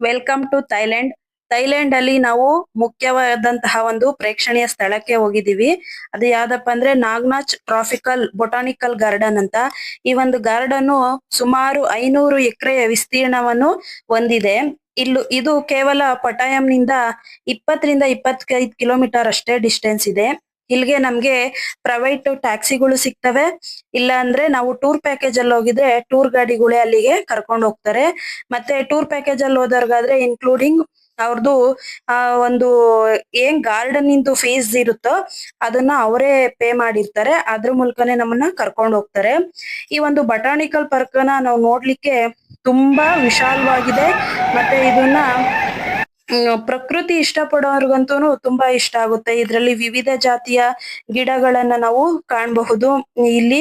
Welcome to Thailand. Thailand ಅಲ್ಲಿ ನಾವು ಮುಖ್ಯವಾದಂತಹ ಒಂದು ಪ್ರೇಕ್ಷಣೀಯ ಸ್ಥಳಕ್ಕೆ ಹೋಗಿದೀವಿ. ಅದು ಯಾವ್ದಪ್ಪ ಅಂದ್ರೆ ನಾಗ್ನಾಚ್ ಟ್ರಾಪಿಕಲ್ ಬೊಟಾನಿಕಲ್ ಗಾರ್ಡನ್ ಅಂತ. ಈ ಒಂದು ಗಾರ್ಡನ್ ಸುಮಾರು 500 ಎಕರೆ ವಿಸ್ತೀರ್ಣವನ್ನು ಹೊಂದಿದೆ. ಇದು ಕೇವಲ ಪಟಾಯಂನಿಂದ 20 ರಿಂದ 25 ಕಿಲೋಮೀಟರ್ ಅಷ್ಟೇ ಡಿಸ್ಟೆನ್ಸ್ ಇದೆ. ಇಲ್ಲಿಗೆ ನಮ್ಗೆ ಪ್ರೈವೇಟ್ ಟ್ಯಾಕ್ಸಿಗಳು ಸಿಗ್ತವೆ. ಇಲ್ಲ ಅಂದ್ರೆ ನಾವು ಟೂರ್ ಪ್ಯಾಕೇಜ್ ಅಲ್ಲಿ ಹೋಗಿದ್ರೆ ಟೂರ್ ಗಾಡಿಗಳೇ ಅಲ್ಲಿಗೆ ಕರ್ಕೊಂಡು ಹೋಗ್ತಾರೆ. ಮತ್ತೆ ಟೂರ್ ಪ್ಯಾಕೇಜ್ ಅಲ್ಲಿ ಹೋದವ್ರಿಗಾದ್ರೆ ಇನ್ಕ್ಲೂಡಿಂಗ್ ಅವ್ರದ್ದು ಒಂದು ಏನ್ ಗಾರ್ಡನ್ ಇಂದು ಫೀಸ್ ಇರುತ್ತೋ ಅದನ್ನ ಅವರೇ ಪೇ ಮಾಡಿರ್ತಾರೆ. ಅದ್ರ ಮೂಲಕನೇ ನಮ್ಮನ್ನ ಕರ್ಕೊಂಡು ಹೋಗ್ತಾರೆ. ಈ ಒಂದು ಬಟಾನಿಕಲ್ ಪಾರ್ಕ್ ನ ನಾವು ನೋಡ್ಲಿಕ್ಕೆ ತುಂಬಾ ವಿಶಾಲವಾಗಿದೆ. ಮತ್ತೆ ಇದನ್ನ ಪ್ರಕೃತಿ ಇಷ್ಟ ಪಡೋರ್ಗಂತೂ ತುಂಬಾ ಇಷ್ಟ ಆಗುತ್ತೆ. ಇದರಲ್ಲಿ ವಿವಿಧ ಜಾತಿಯ ಗಿಡಗಳನ್ನ ನಾವು ಕಾಣಬಹುದು. ಇಲ್ಲಿ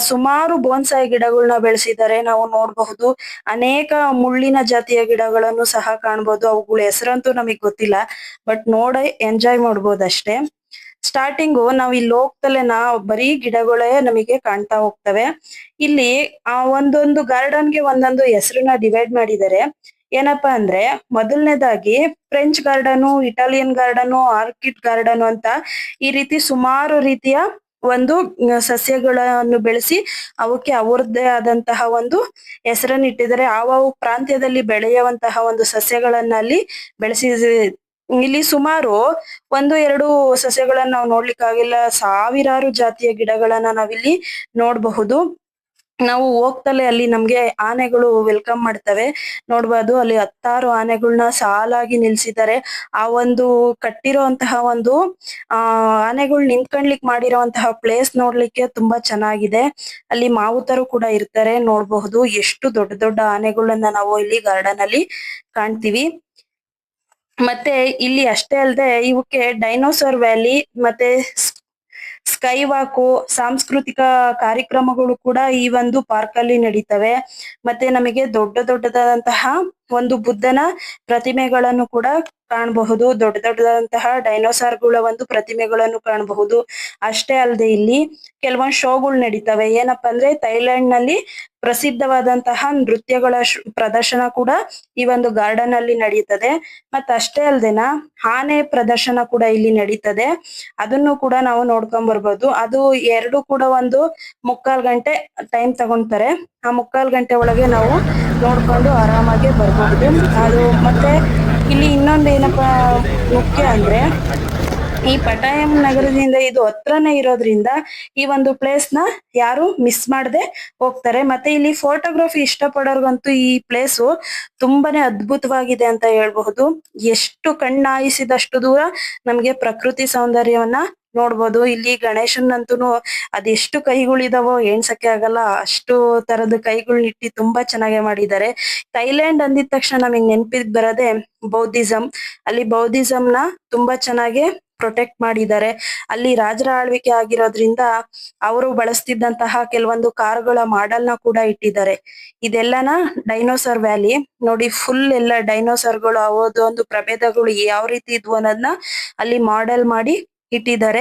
ಸುಮಾರು ಬೋನ್ಸಾಯಿ ಗಿಡಗಳನ್ನ ಬೆಳೆಸಿದ್ದಾರೆ, ನಾವು ನೋಡಬಹುದು. ಅನೇಕ ಮುಳ್ಳಿನ ಜಾತಿಯ ಗಿಡಗಳನ್ನು ಸಹ ಕಾಣಬಹುದು. ಅವುಗಳ ಹೆಸರಂತೂ ನಮಗ್ ಗೊತ್ತಿಲ್ಲ, ಬಟ್ ನೋಡಿ ಎಂಜಾಯ್ ಮಾಡ್ಬೋದು ಅಷ್ಟೇ. ಸ್ಟಾರ್ಟಿಂಗು ನಾವ್ ಇಲ್ಲಿ ಹೋಗ್ತಲೆ ಬರೀ ಗಿಡಗಳೇ ನಮಗೆ ಕಾಣ್ತಾ ಹೋಗ್ತವೆ. ಇಲ್ಲಿ ಒಂದೊಂದು ಗಾರ್ಡನ್ಗೆ ಒಂದೊಂದು ಹೆಸರನ್ನ ಡಿವೈಡ್ ಮಾಡಿದ್ದಾರೆ. ಏನಪ್ಪಾ ಅಂದ್ರೆ ಮೊದಲನೇದಾಗಿ French garden, Italian garden, orchid garden ಅಂತ ಈ ರೀತಿ ಸುಮಾರು ರೀತಿಯ ಒಂದು ಸಸ್ಯಗಳನ್ನು ಬೆಳೆಸಿ ಅವಕ್ಕೆ ಅವ್ರದ್ದೇ ಆದಂತಹ ಒಂದು ಹೆಸರನ್ನು ಇಟ್ಟಿದ್ದಾರೆ. ಆವ ಪ್ರಾಂತ್ಯದಲ್ಲಿ ಬೆಳೆಯುವಂತಹ ಒಂದು ಸಸ್ಯಗಳನ್ನ ಅಲ್ಲಿ ಬೆಳೆಸಿ ಇಲ್ಲಿ ಸುಮಾರು 1-2 ಸಸ್ಯಗಳನ್ನ ನಾವು ನೋಡ್ಲಿಕ್ಕಾಗಿಲ್ಲ, ಸಾವಿರಾರು ಜಾತಿಯ ಗಿಡಗಳನ್ನ ನಾವಿಲ್ಲಿ ನೋಡಬಹುದು. ನಾವು ಹೋಗ್ತಲೇ ಅಲ್ಲಿ ನಮ್ಗೆ ಆನೆಗಳು ವೆಲ್ಕಮ್ ಮಾಡ್ತವೆ. ನೋಡ್ಬೋದು ಅಲ್ಲಿ 10 ಆನೆಗಳನ್ನ ಸಾಲಾಗಿ ನಿಲ್ಸಿದ್ದಾರೆ. ಆ ಒಂದು ಕಟ್ಟಿರುವಂತಹ ಒಂದು ಆನೆಗಳು ನಿಂತ್ಕೊಂಡ್ಲಿಕ್ ಮಾಡಿರುವಂತಹ ಪ್ಲೇಸ್ ನೋಡ್ಲಿಕ್ಕೆ ತುಂಬಾ ಚೆನ್ನಾಗಿದೆ. ಅಲ್ಲಿ ಮಾವುತರು ಕೂಡ ಇರ್ತಾರೆ, ನೋಡಬಹುದು. ಎಷ್ಟು ದೊಡ್ಡ ದೊಡ್ಡ ಆನೆಗಳನ್ನ ನಾವು ಇಲ್ಲಿ ಗಾರ್ಡನ್ ಅಲ್ಲಿ ಕಾಣ್ತೀವಿ. ಮತ್ತೆ ಇಲ್ಲಿ ಅಷ್ಟೇ ಅಲ್ಲದೆ ಇವಕ್ಕೆ ಡೈನೋಸಾರ್ ವ್ಯಾಲಿ ಮತ್ತೆ ಸ್ಕೈ ವಾಕು, ಸಾಂಸ್ಕೃತಿಕ ಕಾರ್ಯಕ್ರಮಗಳು ಕೂಡ ಈ ಒಂದು ಪಾರ್ಕ್ ಅಲ್ಲಿ ನಡೀತವೆ. ಮತ್ತೆ ನಮಗೆ ದೊಡ್ಡ ದೊಡ್ಡದಾದಂತಹ ಒಂದು ಬುದ್ಧನ ಪ್ರತಿಮೆಗಳನ್ನು ಕೂಡ ಕಾಣಬಹುದು. ದೊಡ್ಡ ದೊಡ್ಡದಾದಂತಹ ಡೈನೋಸಾರ್ಗಳ ಒಂದು ಪ್ರತಿಮೆಗಳನ್ನು ಕಾಣಬಹುದು. ಅಷ್ಟೇ ಅಲ್ಲದೆ ಇಲ್ಲಿ ಕೆಲವೊಂದು ಶೋಗಳು ನಡೀತವೆ. ಏನಪ್ಪಾ ಅಂದ್ರೆ ಥೈಲ್ಯಾಂಡ್ ನಲ್ಲಿ ಪ್ರಸಿದ್ಧವಾದಂತಹ ನೃತ್ಯಗಳ ಪ್ರದರ್ಶನ ಕೂಡ ಈ ಒಂದು ಗಾರ್ಡನ್ ಅಲ್ಲಿ ನಡೆಯುತ್ತದೆ. ಮತ್ತ ಅಷ್ಟೇ ಅಲ್ದೇನ ಆನೆ ಪ್ರದರ್ಶನ ಕೂಡ ಇಲ್ಲಿ ನಡೀತದೆ. ಅದನ್ನು ಕೂಡ ನಾವು ನೋಡ್ಕೊಂಡ್ ಬರ್ಬೋದು. ಅದು ಎರಡು ಕೂಡ ಒಂದು 3/4 ಗಂಟೆ ಟೈಮ್ ತಗೊಂತಾರೆ. ಆ 3/4 ಗಂಟೆ ಒಳಗೆ ನಾವು ನೋಡ್ಕೊಂಡು ಆರಾಮಾಗಿ ಬರ್ಬಹುದು. ಅದು ಮತ್ತೆ ಇಲ್ಲಿ ಇನ್ನೊಂದು ಏನಪ್ಪಾ ಮುಖ್ಯ ಅಂದ್ರೆ ಈ ಪಟಾಯಂ ನಗರದಿಂದ ಇದು ಹತ್ರನೇ ಇರೋದ್ರಿಂದ ಈ ಒಂದು ಪ್ಲೇಸ್ ನ ಯಾರು ಮಿಸ್ ಮಾಡದೆ ಹೋಗ್ತಾರೆ. ಮತ್ತೆ ಇಲ್ಲಿ ಫೋಟೋಗ್ರಫಿ ಇಷ್ಟಪಡೋರ್ಗಂತೂ ಈ ಪ್ಲೇಸು ತುಂಬಾನೇ ಅದ್ಭುತವಾಗಿದೆ ಅಂತ ಹೇಳ್ಬಹುದು. ಎಷ್ಟು ಕಣ್ಣಾಯಿಸಿದಷ್ಟು ದೂರ ನಮ್ಗೆ ಪ್ರಕೃತಿ ಸೌಂದರ್ಯವನ್ನ ನೋಡ್ಬೋದು. ಇಲ್ಲಿ ಗಣೇಶನಂತೂ ಅದೆಷ್ಟು ಕೈಗಳಿದಾವೋ ಎಣ್ಸಕ್ಕೆ ಆಗಲ್ಲ, ಅಷ್ಟು ತರದ ಕೈಗಳನ್ನ ಇಟ್ಟು ತುಂಬಾ ಚೆನ್ನಾಗಿ ಮಾಡಿದ್ದಾರೆ. ಥೈಲ್ಯಾಂಡ್ ಅಂದಿದ ತಕ್ಷಣ ನಮಗ್ ನೆನಪಿಗೆ ಬರೋದೇ ಬೌದ್ಧಿಸಂ. ಅಲ್ಲಿ ಬೌದ್ಧಿಸಂನ ತುಂಬಾ ಚೆನ್ನಾಗಿ ಪ್ರೊಟೆಕ್ಟ್ ಮಾಡಿದ್ದಾರೆ. ಅಲ್ಲಿ ರಾಜರ ಆಳ್ವಿಕೆ ಆಗಿರೋದ್ರಿಂದ ಅವರು ಬಳಸ್ತಿದ್ದಂತಹ ಕೆಲವೊಂದು ಕಾರುಗಳ ಮಾಡೆಲ್ ನ ಕೂಡ ಇಟ್ಟಿದ್ದಾರೆ. ಇದೆಲ್ಲನ ಡೈನೋಸಾರ್ ವ್ಯಾಲಿ ನೋಡಿ, ಫುಲ್ ಎಲ್ಲ ಡೈನೋಸಾರ್ಗಳು ಒಂದು ಪ್ರಭೇದಗಳು ಯಾವ ರೀತಿ ಇದ್ವು ಅನ್ನೋದನ್ನ ಅಲ್ಲಿ ಮಾಡೆಲ್ ಮಾಡಿ ಇಟ್ಟಿದ್ದಾರೆ.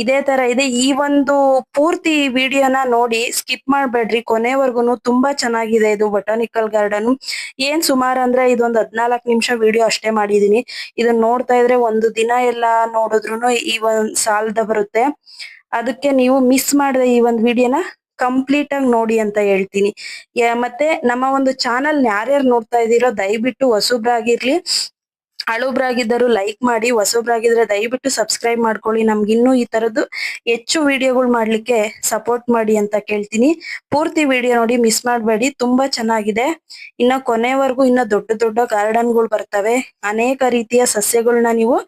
ಇದೇ ತರ ಇದೆ. ಈ ಒಂದು ಪೂರ್ತಿ ವಿಡಿಯೋನ ನೋಡಿ ಸ್ಕಿಪ್ ಮಾಡ್ಬೇಡ್ರಿ, ಕೊನೆವರ್ಗುನು ತುಂಬಾ ಚೆನ್ನಾಗಿದೆ ಇದು ಬೊಟಾನಿಕಲ್ ಗಾರ್ಡನ್. ಏನ್ ಸುಮಾರು ಅಂದ್ರೆ ಇದೊಂದು 14 ನಿಮಿಷ ವಿಡಿಯೋ ಅಷ್ಟೇ ಮಾಡಿದೀನಿ. ಇದನ್ನ ನೋಡ್ತಾ ಇದ್ರೆ ಒಂದು ದಿನ ಎಲ್ಲ ನೋಡಿದ್ರುನು ಈ ಒಂದ್ ಸಾಲದ ಬರುತ್ತೆ. ಅದಕ್ಕೆ ನೀವು ಮಿಸ್ ಮಾಡದೆ ಈ ಒಂದು ವಿಡಿಯೋನ ಕಂಪ್ಲೀಟ್ ಆಗಿ ನೋಡಿ ಅಂತ ಹೇಳ್ತೀನಿ. ಮತ್ತೆ ನಮ್ಮ ಒಂದು ಚಾನಲ್ ಯಾರ್ಯಾರು ನೋಡ್ತಾ ಇದೀರೋ ದಯವಿಟ್ಟು ಹೊಸಬ್ರಾಗಿರ್ಲಿ, ಹಳುಬ್ರಾಗಿದ್ದರು ಲೈಕ್ ಮಾಡಿ, ಹೊಸಬ್ರಾಗಿದ್ರೆ ದಯವಿಟ್ಟು ಸಬ್ಸ್ಕ್ರೈಬ್ ಮಾಡ್ಕೊಳ್ಳಿ. ನಮ್ಗೆ ಇನ್ನೂ ಈ ತರದ್ದು ಹೆಚ್ಚು ವಿಡಿಯೋಗಳು ಮಾಡ್ಲಿಕ್ಕೆ ಸಪೋರ್ಟ್ ಮಾಡಿ ಅಂತ ಕೇಳ್ತೀನಿ. ಪೂರ್ತಿ ವಿಡಿಯೋ ನೋಡಿ, ಮಿಸ್ ಮಾಡ್ಬೇಡಿ, ತುಂಬಾ ಚೆನ್ನಾಗಿದೆ. ಇನ್ನ ಕೊನೆವರೆಗೂ ಇನ್ನ ದೊಡ್ಡ ದೊಡ್ಡ ಗಾರ್ಡನ್ಗಳು ಬರ್ತವೆ, ಅನೇಕ ರೀತಿಯ ಸಸ್ಯಗಳನ್ನ ನೀವು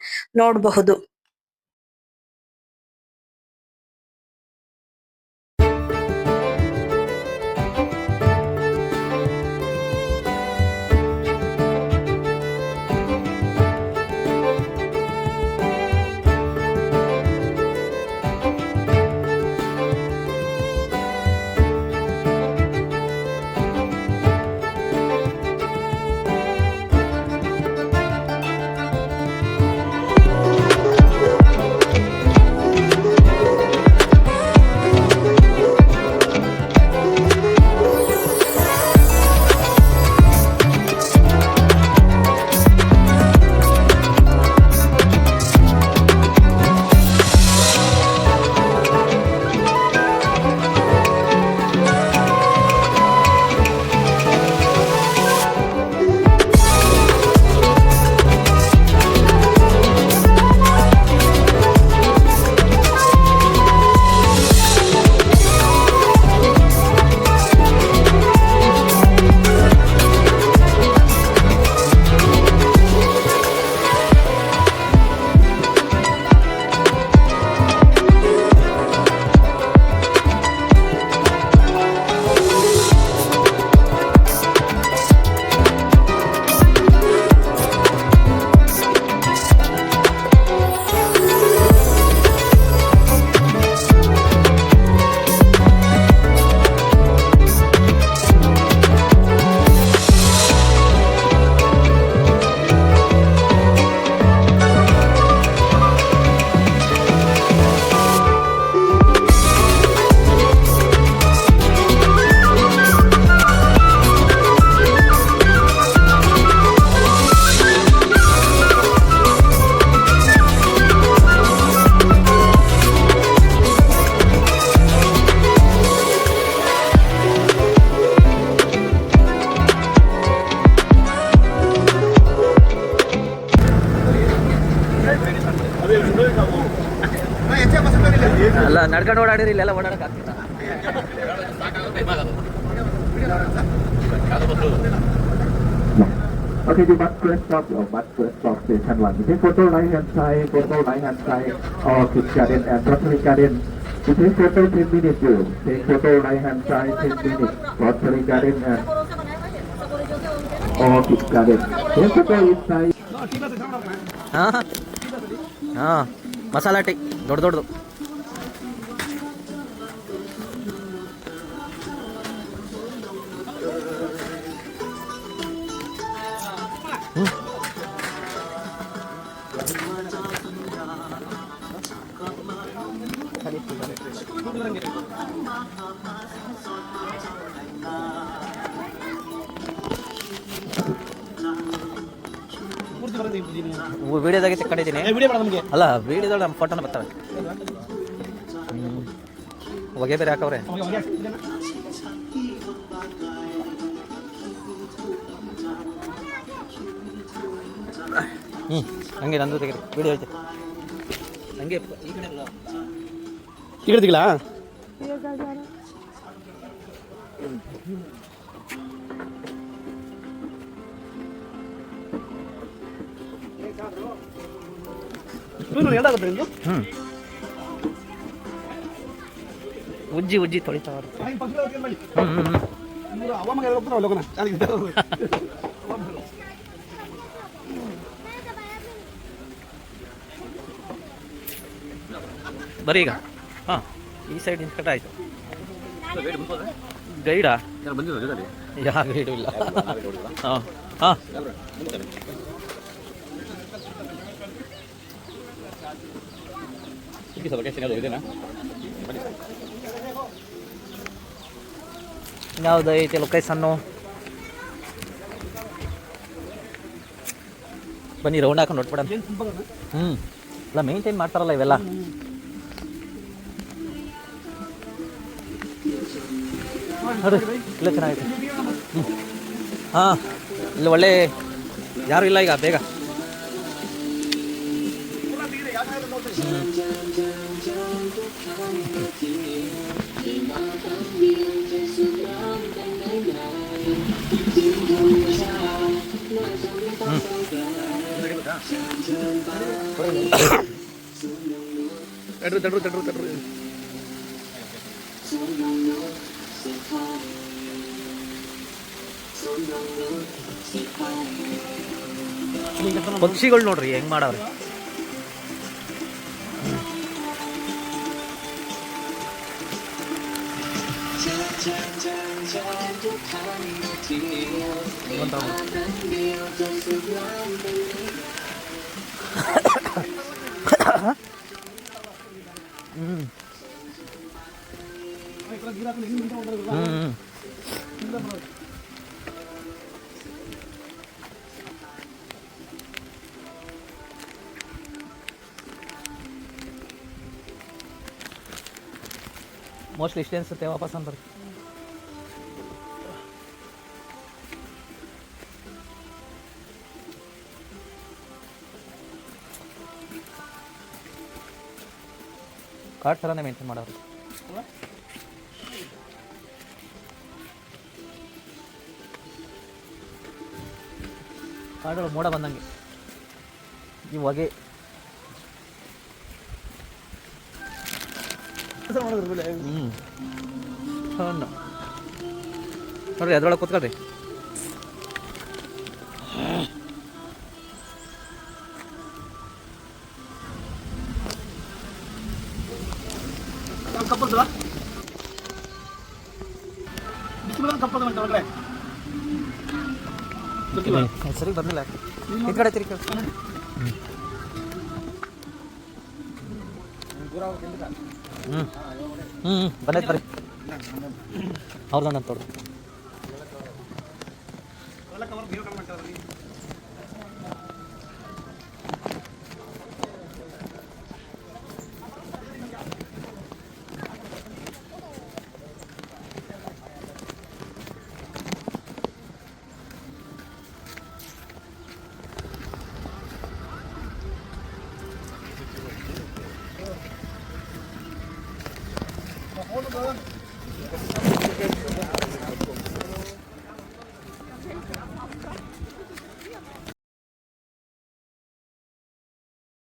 ನೋಡಬಹುದು. ಅಲ್ಲ ನಡ್ಕೊಂಡು ಓಡಾಡಿರಿ ಇಲ್ಲೆಲ್ಲ ಓಡಾಡಕ್ಕೆ ಆಗ್ತಿಲ್ಲ. Okay, you must press stop. You must press stop station 1. You take photo right hand side, photo right hand side, Orchid Garden and Rotary Garden. You take photo 10 minutes. You take photo right hand side 10 minutes. Rotary Garden and Orchid Garden. Take photo inside. ಹಾಂ ಹಾಂ masala tea ದೊಡ್ಡದು. ವಿಡಿಯೋದಾಗೆ ತಗೊಂಡಿದ್ದೀನಿ. ಅಲ್ಲ ವಿಡಿಯೋದಲ್ಲಿ ನಮ್ಮ ಫೋಟೋನ ಬರ್ತಾವೆ. ಹೊಗೆ ಬೇರೆ ಹಾಕವ್ರೆ. ಹಂಗೆ ನಂದು ತೆಗೀರಿ ವಿಡಿಯೋ ಐತೆ ಹಂಗೆ ಈ ಕಡೆ ತೆಗಿಲಾ? ಉಜ್ಜಿ ತೊಳಿತಾವ. ಬರೀ ಈಗ ಹಾಂ ಈ ಸೈಡ್ ನಿಂತ್ಕೊಂಡ್ರೆ ಆಯ್ತು. ಗೈಡಾ? ಯಾವ ಗೈಡು ಇಲ್ಲ. ಹಾಂ ಹಾಂ ಯಾವ್ದು ಐತೆ ಲೊಕೇಶನ್ನು? ಬನ್ನಿ ರೌಂಡ್ ಹಾಕೊಂಡು ನೋಡ್ಬಿಡ. ಇಲ್ಲ ಮೇಂಟೈನ್ ಮಾಡ್ತಾರಲ್ಲ ಇವೆಲ್ಲ. ನೋಡಿ ಇಲ್ಲ ಚೆನ್ನಾಗೈತೆ. ಹಾಂ ಇಲ್ಲಿ ಒಳ್ಳೆ ಯಾರು ಇಲ್ಲ ಈಗ ಬೇಗ. ತಡ್ರು ಪಕ್ಷಿಗಳು ನೋಡ್ರಿ ಹೆಂಗ್ ಮಾಡವ್ರೆ. ಮೋಸ್ಟ್ಲಿ ಇಷ್ಟೇ ಅನ್ಸುತ್ತೆ ವಾಪಸ್ ಅಂತಾರೆ. ಕಾರ್ಡ್ ಥರನೇ ಮೇಂಟೈನ್ ಮಾಡೋರು. ಕಾರ್ಡ್ ಮೋಡ ಬಂದಂಗೆ ಈ ಹೊಗೆ ನೋಡ್ರಿ ಅದ್ರೊಳಗೆ ಕೂತ್ಕೊಳ್ರಿ. ಸರಿ ಬಂದಿಲ್ಲ ಈ ಕಡೆ ತಿರ್ಗಿ. ಬಂದೈತೆ ಬರ್ರಿ ಅವ್ರದ್ದು ತೋಡು.